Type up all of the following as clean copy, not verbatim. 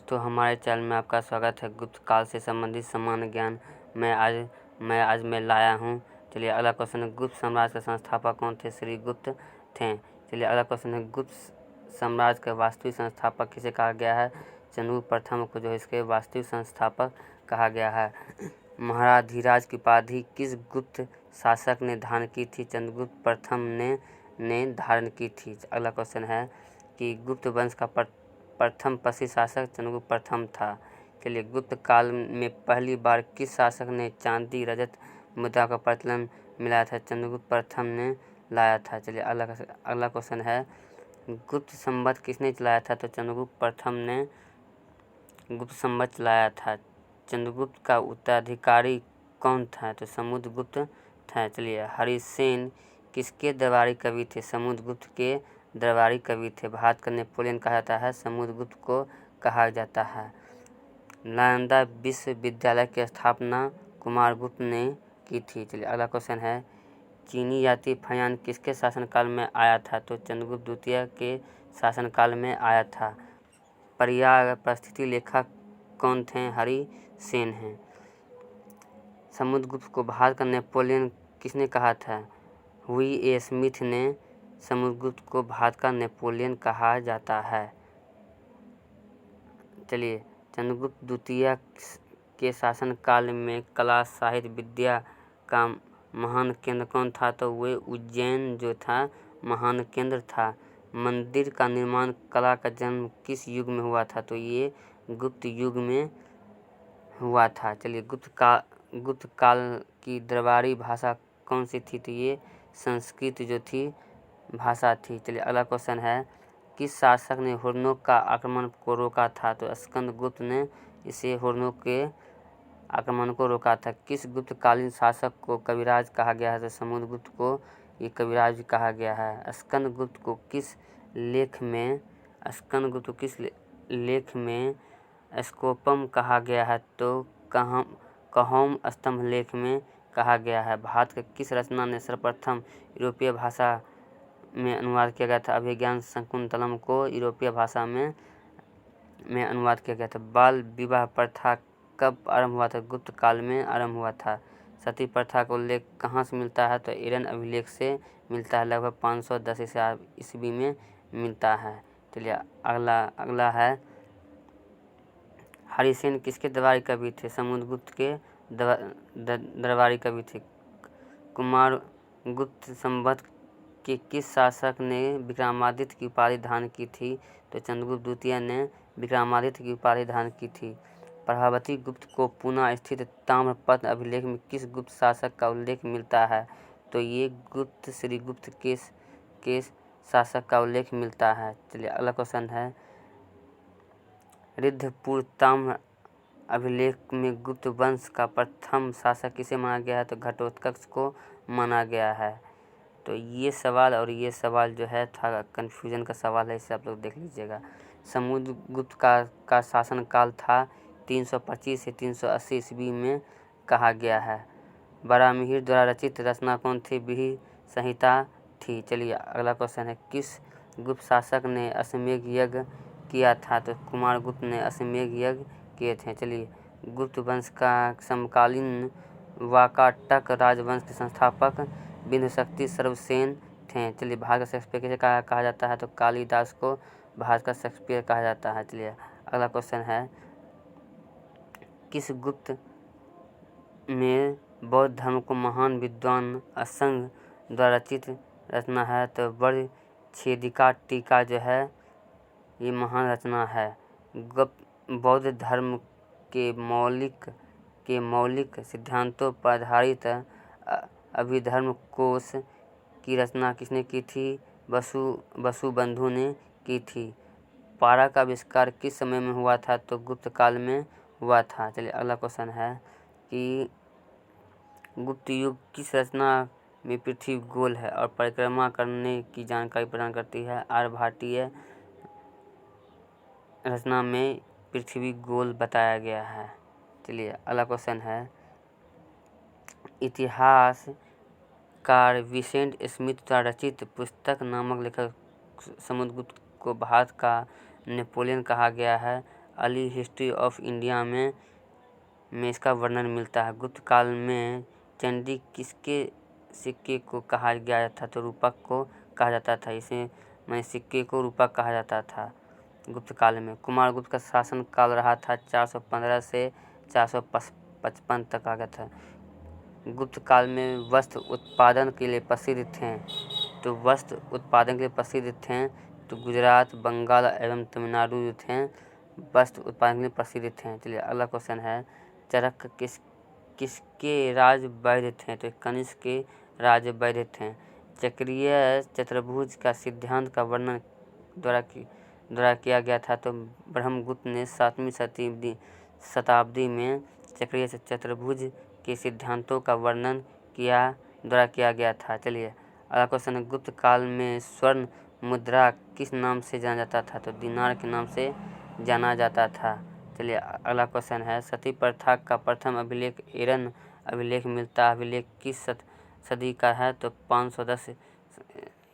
तो हमारे चैनल में आपका स्वागत है। गुप्त काल से संबंधित सामान्य ज्ञान मैं आज लाया हूँ। चलिए अगला क्वेश्चन है, गुप्त साम्राज्य के संस्थापक कौन थे? श्री गुप्त थे। चलिए अगला क्वेश्चन है, गुप्त साम्राज्य का वास्तविक संस्थापक किसे कहा गया है? चंद्रगुप्त प्रथम को जो है इसके वास्तविक संस्थापक कहा गया है। महाराधिराज की उपाधि किस गुप्त शासक ने धारण की थी? चंद्रगुप्त प्रथम ने धारण की थी। अगला क्वेश्चन है कि गुप्त वंश का प्रथम प्रसिद्ध शासक चंद्रगुप्त प्रथम था। चलिए, गुप्त काल में पहली बार किस शासक ने चांदी रजत मुद्रा का प्रचलन मिलाया था? चंद्रगुप्त प्रथम ने लाया था। चलिए अगला क्वेश्चन है, गुप्त संवत किसने चलाया था? तो चंद्रगुप्त प्रथम ने गुप्त संवत चलाया था। चंद्रगुप्त का उत्तराधिकारी कौन था? तो समुद्रगुप्त था। चलिए, हरिसेन किसके दरबारी कवि थे? समुद्रगुप्त के दरबारी कवि थे। भारत का नेपोलियन कहा जाता है, समुद्रगुप्त को कहा जाता है। नालंदा विश्वविद्यालय की स्थापना कुमारगुप्त ने की थी। चलिए अगला क्वेश्चन है, चीनी जाति फयान किसके शासनकाल में आया था? तो चंद्रगुप्त द्वितीय के शासनकाल में आया था। पर्याय परिस्थिति लेखक कौन थे? हरिसेन हैं। समुद्रगुप्त को भारत का नेपोलियन किसने कहा था? हुई ए स्मिथ ने समुद्रगुप्त को भारत का नेपोलियन कहा जाता है। चलिए, चंद्रगुप्त द्वितीय के शासनकाल में कला साहित्य विद्या का महान केंद्र कौन था? तो वे उज्जैन जो था महान केंद्र था। मंदिर का निर्माण कला का जन्म किस युग में हुआ था? तो ये गुप्त युग में हुआ था। चलिए, गुप्त काल की दरबारी भाषा कौन सी थी? तो ये संस्कृत जो थी भाषा थी। चलिए अगला क्वेश्चन है, किस शासक ने हुर्नोक का आक्रमण को रोका था? तो स्कंदगुप्त ने इसे हुर्नोक के आक्रमण को रोका था। किस गुप्तकालीन शासक को कविराज कहा गया है? तो समुद्रगुप्त को ये कविराज कहा गया है। स्कंदगुप्त को किस लेख में स्कोपम कहा गया है? तो कहौम स्तंभ लेख में कहा गया है। भारत के किस रचना ने सर्वप्रथम यूरोपीय भाषा में अनुवाद किया गया था? अभिज्ञान शकुंतलम को यूरोपीय भाषा में अनुवाद किया गया था। बाल विवाह प्रथा कब आरंभ हुआ था? गुप्त काल में आरंभ हुआ था। सती प्रथा का उल्लेख कहाँ से मिलता है? तो एरन अभिलेख से मिलता है, लगभग 510 ईस्वी में मिलता है। चलिए अगला है, हरिसेन किसके दरबारी कवि थे? समुद्रगुप्त के दरबारी कवि थे। कुमारगुप्त संवत के किस शासक ने विक्रमादित्य की उपाधि धारण की थी? तो चंद्रगुप्त द्वितीय ने विक्रमादित्य की उपाधि धारण की थी। प्रभावती गुप्त को पुणे स्थित ताम्रपत्र अभिलेख में किस गुप्त शासक का उल्लेख मिलता है? तो ये श्रीगुप्त के शासक का उल्लेख मिलता है। चलिए अगला क्वेश्चन है, रिद्धपुर ताम्र अभिलेख में गुप्त वंश का प्रथम शासक किसे माना गया है? तो घटोत्कच को माना गया है। तो ये सवाल और ये सवाल जो है था कन्फ्यूजन का सवाल है, इसे आप लोग देख लीजिएगा। समुद्रगुप्त का शासनकाल था 325 से 380 ईस्वी में कहा गया है। बराहमिहिर द्वारा रचित रचना कौन थी? विधि संहिता थी। चलिए अगला क्वेश्चन है, किस गुप्त शासक ने अश्वमेध यज्ञ किया था? तो कुमारगुप्त ने अश्वमेध यज्ञ किए थे। चलिए, गुप्त वंश का समकालीन वाकाटक राजवंश के संस्थापक बिंदुशक्ति सर्वसेन थे। चलिए, भारत का शेक्सपियर किसे कहा जाता है? तो कालिदास को भारत का शेक्सपियर कहा जाता है। चलिए अगला क्वेश्चन है, किस गुप्त में बौद्ध धर्म को महान विद्वान असंग द्वारा रचित रचना है? तो वज्रछेदिका टीका जो है ये महान रचना है। बौद्ध धर्म के मौलिक सिद्धांतों पर आधारित अभिधर्म कोश की रचना किसने की थी? वसुबंधु ने की थी। पारा का आविष्कार किस समय में हुआ था? तो गुप्त काल में हुआ था। चलिए अगला क्वेश्चन है कि गुप्त युग किस रचना में पृथ्वी गोल है और परिक्रमा करने की जानकारी प्रदान करती है? आर्यभट्टीय रचना में पृथ्वी गोल बताया गया है। चलिए अगला क्वेश्चन है, इतिहासकार विसेंट स्मिथ द्वारा रचित पुस्तक नामक लेखक समुद्रगुप्त को भारत का नेपोलियन कहा गया है। अर्ली हिस्ट्री ऑफ इंडिया में इसका वर्णन मिलता है। गुप्त काल में चंडी किसके सिक्के को कहा गया था? तो रूपक को कहा जाता था। इसे सिक्के को रूपक कहा जाता था गुप्त काल में। कुमारगुप्त का शासन काल रहा था 415 से 455 तक आ गया था। गुप्त काल में वस्त्र उत्पादन के लिए प्रसिद्ध थे। तो वस्त्र उत्पादन के लिए प्रसिद्ध थे तो गुजरात, बंगाल एवं तमिलनाडु जो थे वस्त्र उत्पादन के लिए प्रसिद्ध थे। चलिए अगला क्वेश्चन है, चरक किसके राज वैद्य थे? तो कनिष्क के राज वैद्य थे। चक्रीय चतुर्भुज का सिद्धांत का वर्णन द्वारा किया गया था। तो ब्रह्मगुप्त ने 7वीं शताब्दी में चक्रीय चतुर्भुज के सिद्धांतों का वर्णन किया गया था। चलिए अगला क्वेश्चन है, गुप्त काल में स्वर्ण मुद्रा किस नाम से जाना जाता था? तो दिनार के नाम से जाना जाता था। चलिए अगला क्वेश्चन है, सती प्रथा का प्रथम अभिलेख एरन अभिलेख मिलता है। अभिलेख किस सदी का है? तो 510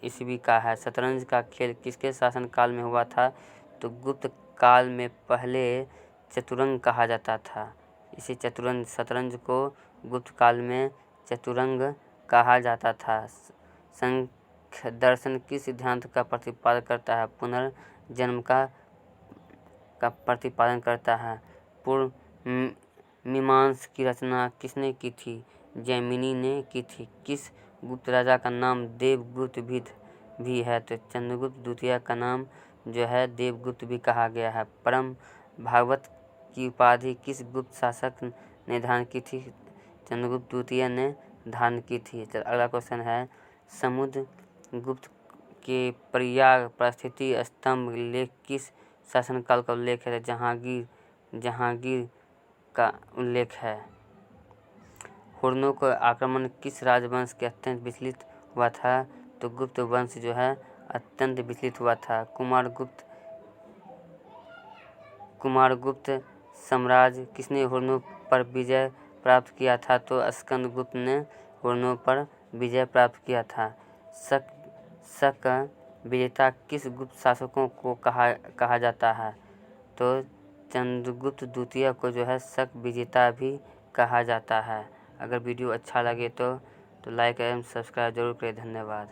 ईस्वी का है। शतरंज का खेल किसके शासन काल में हुआ था? तो गुप्त काल में पहले चतुरंग कहा जाता था। इसी शतरंज को गुप्त काल में चतुरंग कहा जाता था। सांख्य दर्शन किस सिद्धांत का प्रतिपादन करता है? पुनर्जन्म का प्रतिपादन करता है। पूर्व मीमांसा की रचना किसने की थी? जैमिनी ने की थी। किस गुप्त राजा का नाम देवगुप्त भी है? तो चंद्रगुप्त द्वितीय का नाम जो है देवगुप्त भी कहा गया है। परम भागवत की उपाधि किस गुप्त शासक ने धारण की थी? चंद्रगुप्त द्वितीय ने धारण की थी। अगला क्वेश्चन है, समुद्रगुप्त के प्रयाग परिस्थिति स्तंभ लेख किस शासनकाल का उल्लेख है? जहांगीर का उल्लेख है। हुर्नों का आक्रमण किस राजवंश के अत्यंत विचलित हुआ था? तो गुप्त वंश जो है अत्यंत विचलित हुआ था। कुमारगुप्त साम्राज्य किसने हुर्नों पर विजय प्राप्त किया था? तो स्कंदगुप्त ने हुर्नों पर विजय प्राप्त किया था। शक विजेता किस गुप्त शासकों को कहा जाता है? तो चंद्रगुप्त द्वितीय को जो है शक विजेता भी कहा जाता है। अगर वीडियो अच्छा लगे तो लाइक एवं सब्सक्राइब जरूर करें। धन्यवाद।